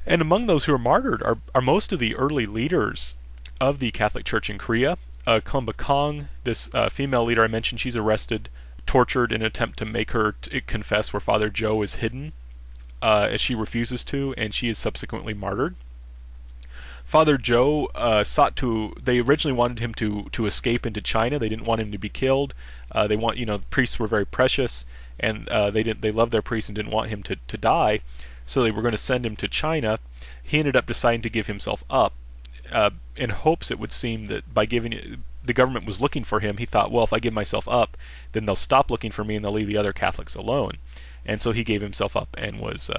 And among those who were martyred are most of the early leaders of the Catholic Church in Korea. Klumba Kong, this female leader I mentioned, she's arrested, tortured in an attempt to make her confess where Father Joe is hidden, as she refuses to, and she is subsequently martyred. Father Joe they originally wanted him to escape into China. They didn't want him to be killed. The priests were very precious, and they loved their priests and didn't want him to die. So they were going to send him to China. He ended up deciding to give himself up, in hopes, it would seem, that by giving the government was looking for him. He thought, well, if I give myself up, then they'll stop looking for me and they'll leave the other Catholics alone. And so he gave himself up and was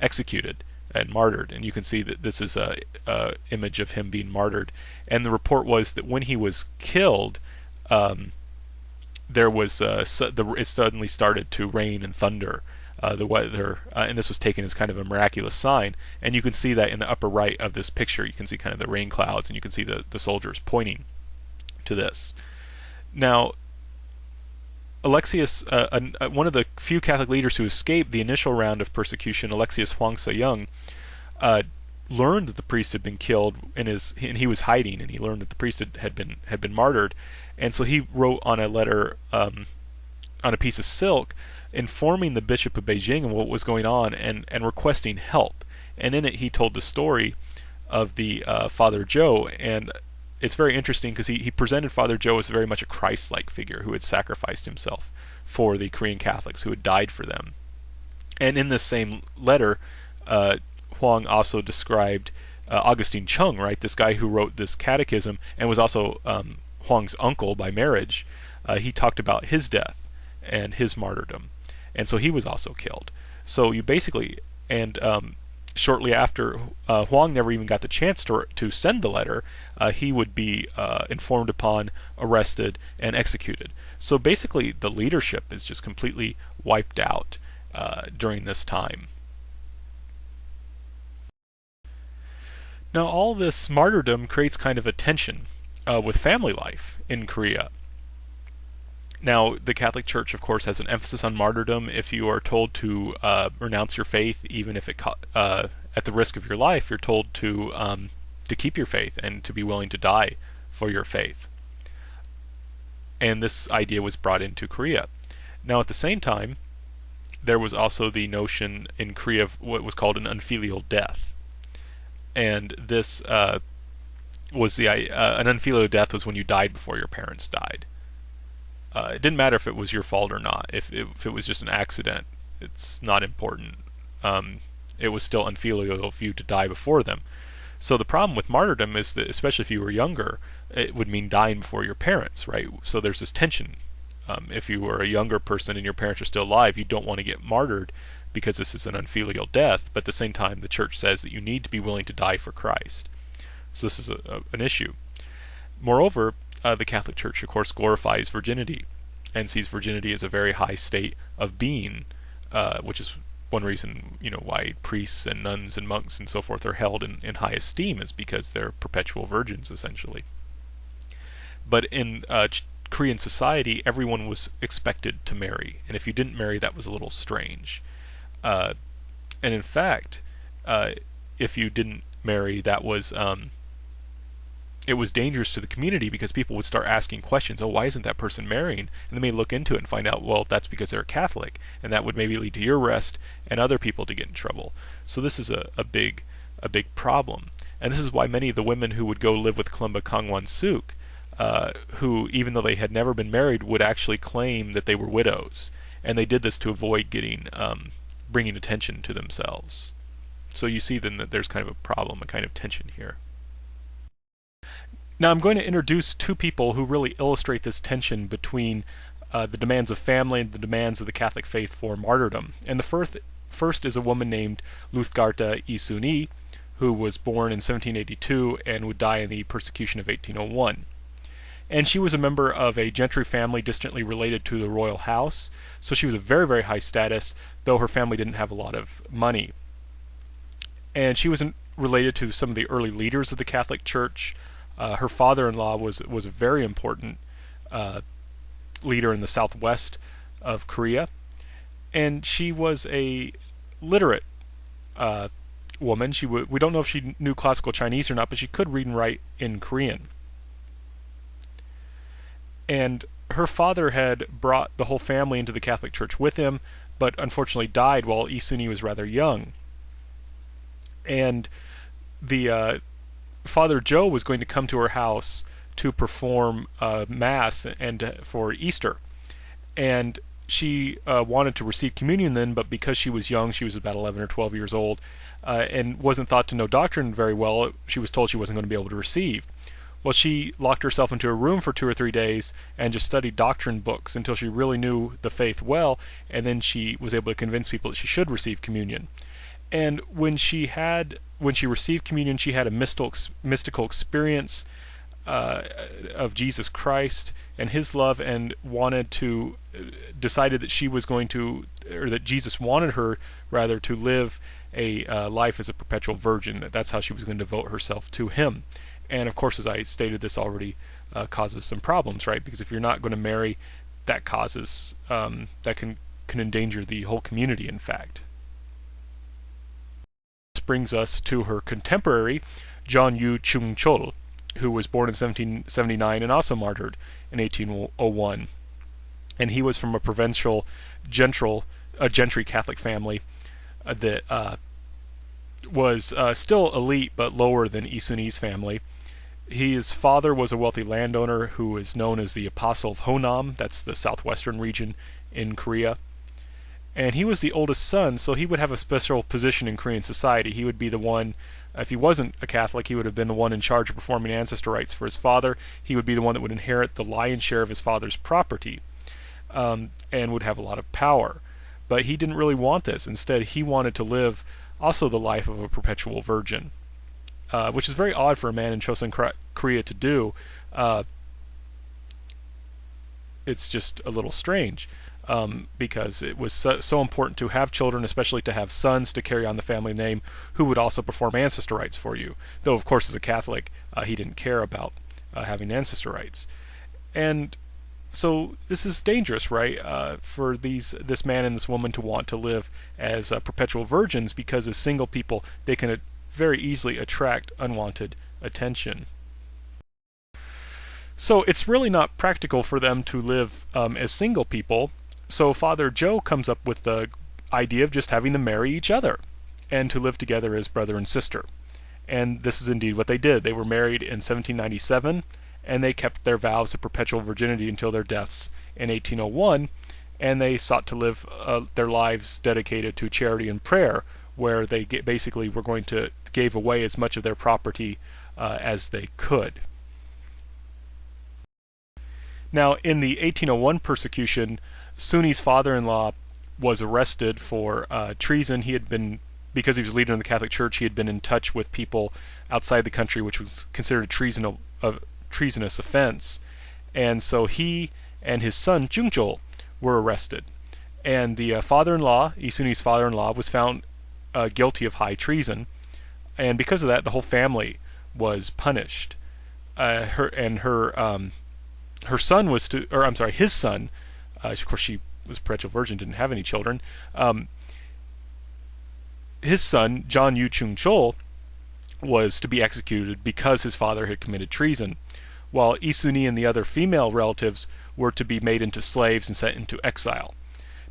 executed and martyred. And you can see that this is a image of him being martyred. And the report was that when he was killed, there was it suddenly started to rain and thunder. The weather, and this was taken as kind of a miraculous sign. And you can see that in the upper right of this picture. You can see kind of the rain clouds, and you can see the soldiers pointing to this. Now, Alexius, one of the few Catholic leaders who escaped the initial round of persecution, Alexius Huang Se-young, learned that the priest had been killed and he was hiding, and he learned that the priest had been martyred, and so he wrote on a letter, on a piece of silk, informing the Bishop of Beijing of what was going on and requesting help. And in it he told the story of the Father Joe, and it's very interesting because he presented Father Joe as very much a Christ-like figure who had sacrificed himself for the Korean Catholics, who had died for them. And in this same letter, Huang also described Augustine Chung, right, this guy who wrote this catechism and was also Huang's uncle by marriage. He talked about his death and his martyrdom, and so he was also killed. So you basically, and shortly after, Huang never even got the chance to send the letter. He would be informed upon, arrested, and executed. So basically the leadership is just completely wiped out during this time. Now all this martyrdom creates kind of a tension with family life in Korea. Now, the Catholic Church, of course, has an emphasis on martyrdom. If you are told to renounce your faith, even if at the risk of your life, you're told to keep your faith and to be willing to die for your faith. And this idea was brought into Korea. Now, at the same time, there was also the notion in Korea of what was called an unfilial death, and this was an unfilial death was when you died before your parents died. It didn't matter if it was your fault or not. If it was just an accident, it's not important. It was still unfilial of you to die before them. So the problem with martyrdom is that, especially if you were younger, it would mean dying before your parents, right? So there's this tension. If you were a younger person and your parents are still alive, you don't want to get martyred because this is an unfilial death, but at the same time the church says that you need to be willing to die for Christ. So this is an issue. Moreover, the Catholic Church, of course, glorifies virginity and sees virginity as a very high state of being, which is one reason, why priests and nuns and monks and so forth are held in high esteem, is because they're perpetual virgins, essentially. But in Korean society, everyone was expected to marry, and if you didn't marry, that was a little strange. And in fact, if you didn't marry, that was it was dangerous to the community, because people would start asking questions. Oh, why isn't that person marrying? And they may look into it and find out, well, that's because they're Catholic, and that would maybe lead to your arrest and other people to get in trouble. So this is a big problem, and this is why many of the women who would go live with Klumba Kangwon Suk, who, even though they had never been married, would actually claim that they were widows, and they did this to avoid bringing attention to themselves. So you see then that there's kind of a problem, a kind of tension here. Now I'm going to introduce two people who really illustrate this tension between the demands of family and the demands of the Catholic faith for martyrdom. And the first is a woman named Luthgarta Isuni, who was born in 1782 and would die in the persecution of 1801. And she was a member of a gentry family distantly related to the royal house, so she was a very, very high status, though her family didn't have a lot of money. And she was related to some of the early leaders of the Catholic Church. Her father-in-law was a very important leader in the southwest of Korea, and she was a literate woman. We don't know if she knew classical Chinese or not, but she could read and write in Korean. And her father had brought the whole family into the Catholic Church with him, but unfortunately died while Isuni was rather young. And the Father Joe was going to come to her house to perform Mass and for Easter. And she wanted to receive communion then, but because she was young, she was about 11 or 12 years old, and wasn't thought to know doctrine very well, she was told she wasn't going to be able to receive. Well, she locked herself into a room for 2 or 3 days and just studied doctrine books until she really knew the faith well, and then she was able to convince people that she should receive communion. And when she received communion, she had a mystical experience of Jesus Christ and His love, and decided that she was going to, or that Jesus wanted her rather to live a life as a perpetual virgin. That's how she was going to devote herself to Him. And of course, as I stated, this already causes some problems, right? Because if you're not going to marry, that causes that can endanger the whole community. In fact, this brings us to her contemporary, John Yu Chung Chol, who was born in 1779 and also martyred in 1801. And he was from a provincial gentry Catholic family that was still elite but lower than Isuni's family. His father was a wealthy landowner who is known as the Apostle of Honam. That's the southwestern region in Korea. And he was the oldest son, so he would have a special position in Korean society. He would be the one, if he wasn't a Catholic, he would have been the one in charge of performing ancestor rites for his father. He would be the one that would inherit the lion's share of his father's property, and would have a lot of power. But he didn't really want this. Instead, he wanted to live also the life of a perpetual virgin, which is very odd for a man in Chosun Korea to do. It's just a little strange, because it was so important to have children, especially to have sons to carry on the family name, who would also perform ancestor rites for you. Though, of course, as a Catholic, he didn't care about having ancestor rites. And so this is dangerous, right, for this man and this woman to want to live as perpetual virgins, because as single people, they can very easily attract unwanted attention. So it's really not practical for them to live as single people. So Father Joe comes up with the idea of just having them marry each other and to live together as brother and sister. And this is indeed what they did. They were married in 1797, and they kept their vows of perpetual virginity until their deaths in 1801, and they sought to live their lives dedicated to charity and prayer, where they basically were going to give away as much of their property as they could. Now, in the 1801 persecution, Suni's father-in-law was arrested for treason. Because he was leader in the Catholic Church, he had been in touch with people outside the country, which was considered a treasonous offense. And so he and his son, Jungjol, were arrested. And the father-in-law, Isuni's father-in-law, was found guilty of high treason. And because of that, the whole family was punished. Her son was to, or I'm sorry, his son, of course she was a perpetual virgin, didn't have any children. His son, John Yu Chung Chol, was to be executed because his father had committed treason, while Isuni and the other female relatives were to be made into slaves and sent into exile.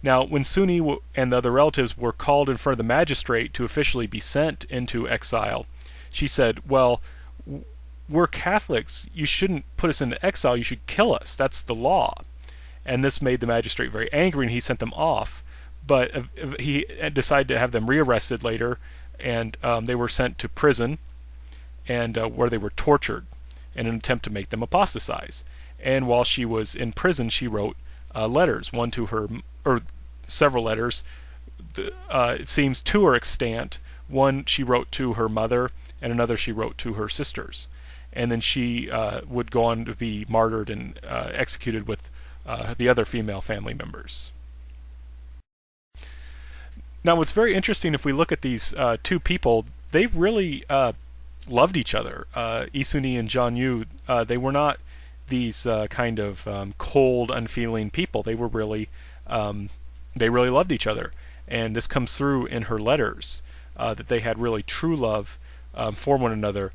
Now, when Suni and the other relatives were called in front of the magistrate to officially be sent into exile, she said, well, we're Catholics. You shouldn't put us into exile. You should kill us. That's the law. And this made the magistrate very angry, and he sent them off. But he decided to have them rearrested later, and they were sent to prison, and where they were tortured in an attempt to make them apostatize. And while she was in prison, she wrote letters, one to her, or several letters. It seems 2 are extant. One she wrote to her mother, and another she wrote to her sisters. And then she would go on to be martyred and executed with the other female family members. Now, what's very interesting, if we look at these 2 people, they really loved each other. Isuni and John Yu, they were not these kind of cold, unfeeling people. They really loved each other, and this comes through in her letters. that they had really true love for one another,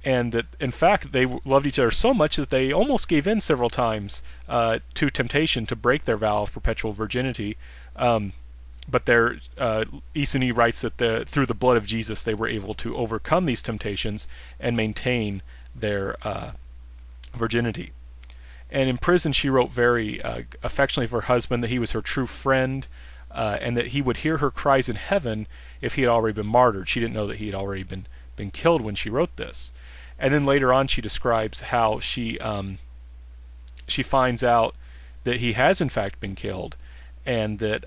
and that in fact they loved each other so much that they almost gave in several times to temptation to break their vow of perpetual virginity. But their Isuni writes that through the blood of Jesus they were able to overcome these temptations and maintain their virginity. And in prison she wrote very affectionately of her husband that he was her true friend, and that he would hear her cries in heaven if he had already been martyred. She didn't know that he had already been killed when she wrote this. And then later on she describes how she finds out that he has in fact been killed, and that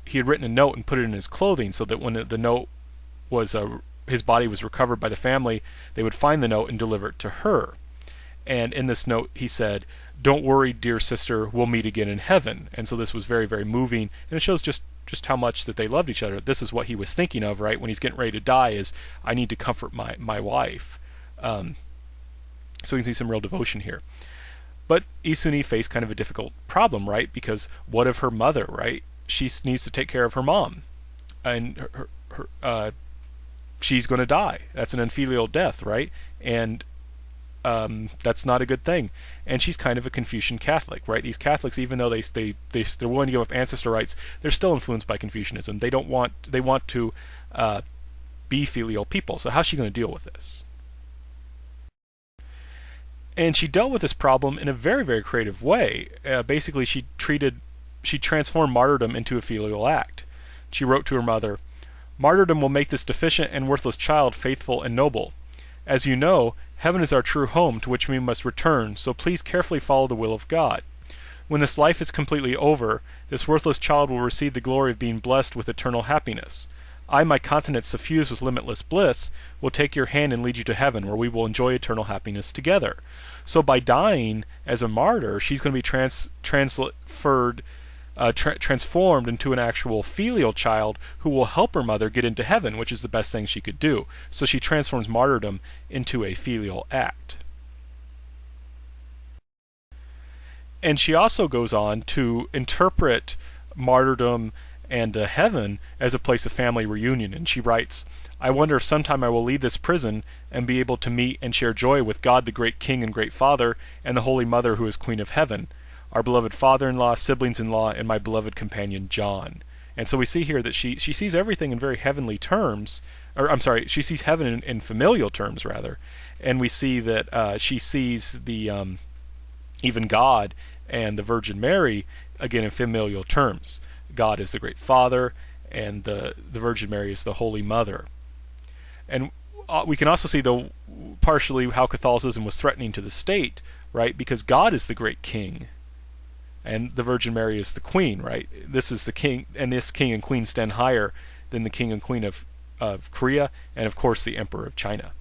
he had written a note and put it in his clothing, so that when the note was his body was recovered by the family, they would find the note and deliver it to her. And in this note he said, "Don't worry, dear sister, we'll meet again in heaven." And so this was very, very moving, and it shows just how much that they loved each other. This is what he was thinking of, right, when he's getting ready to die, is I need to comfort my wife. So we can see some real devotion here. But Isuni faced kind of a difficult problem, right? Because what of her mother, right? She needs to take care of her mom, and she's going to die. That's an unfilial death, right? And that's not a good thing. And she's kind of a Confucian Catholic, right? These Catholics, even though they're willing to give up ancestor rights, they're still influenced by Confucianism. They want to be filial people. So how's she going to deal with this? And she dealt with this problem in a very, very creative way. Basically, she transformed martyrdom into a filial act. She wrote to her mother, "Martyrdom will make this deficient and worthless child faithful and noble. As you know, heaven is our true home to which we must return, so please carefully follow the will of God. When this life is completely over, this worthless child will receive the glory of being blessed with eternal happiness. I, my countenance suffused with limitless bliss, will take your hand and lead you to heaven, where we will enjoy eternal happiness together." So by dying as a martyr, she's going to be transformed into an actual filial child who will help her mother get into heaven, which is the best thing she could do. So she transforms martyrdom into a filial act. And she also goes on to interpret martyrdom and heaven as a place of family reunion. And she writes, "I wonder if sometime I will leave this prison and be able to meet and share joy with God the great King and great Father, and the Holy Mother who is Queen of Heaven, our beloved father-in-law, siblings-in-law, and my beloved companion John." And so we see here that she sees everything in very heavenly terms, or I'm sorry, she sees heaven in familial terms rather, and we see that she sees the even God and the Virgin Mary again in familial terms. God is the great Father, and the Virgin Mary is the Holy Mother. And we can also see partially how Catholicism was threatening to the state, right? Because God is the great King, and the Virgin Mary is the Queen, right? This is the King, and this King and Queen stand higher than the King and Queen of Korea, and of course the Emperor of China.